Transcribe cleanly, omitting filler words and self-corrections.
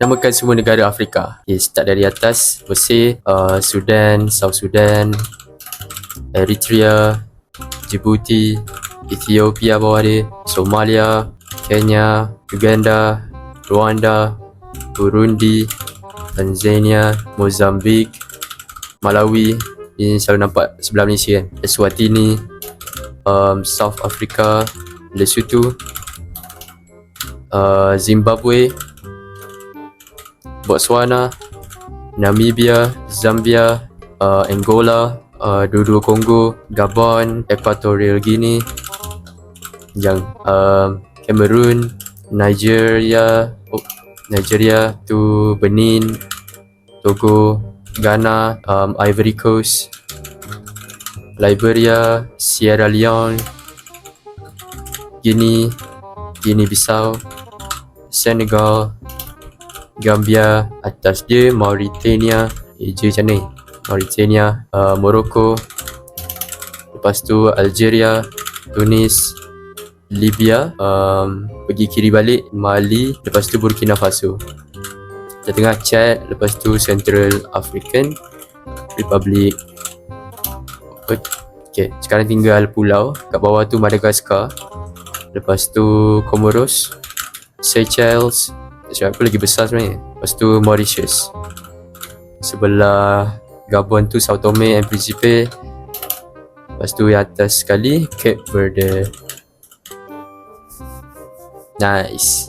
Namakan semua negara Afrika. Okay, start dari atas. Mesir, Sudan, South Sudan, Eritrea, Djibouti, Ethiopia bawah dia, Somalia, Kenya, Uganda, Rwanda, Burundi, Tanzania, Mozambik, Malawi. Ini selalu nampak sebelah Malaysia kan. Eswatini, South Africa, Lesotho, Zimbabwe, Botswana, Namibia, Zambia, Angola, dua-dua Congo, Gabon, Equatorial Guinea, Cameroon, Nigeria, tu Benin, Togo, Ghana, Ivory Coast, Liberia, Sierra Leone, Guinea-Bissau, Senegal, Gambia, atas dia Mauritania, macam ni, Mauritania, Morocco, lepas tu Algeria, Tunis, Libya, pergi kiri balik Mali, lepas tu Burkina Faso, tengah Chad, lepas tu Central African Republic. Okay, sekarang tinggal pulau. Kat bawah tu Madagascar, lepas tu Comoros, Seychelles, siapa lagi besar sebenarnya, lepas tu Mauritius. Sebelah Gabon tu Sao Tome and Principe, lepas tu yang atas sekali Cape Verde. Nice.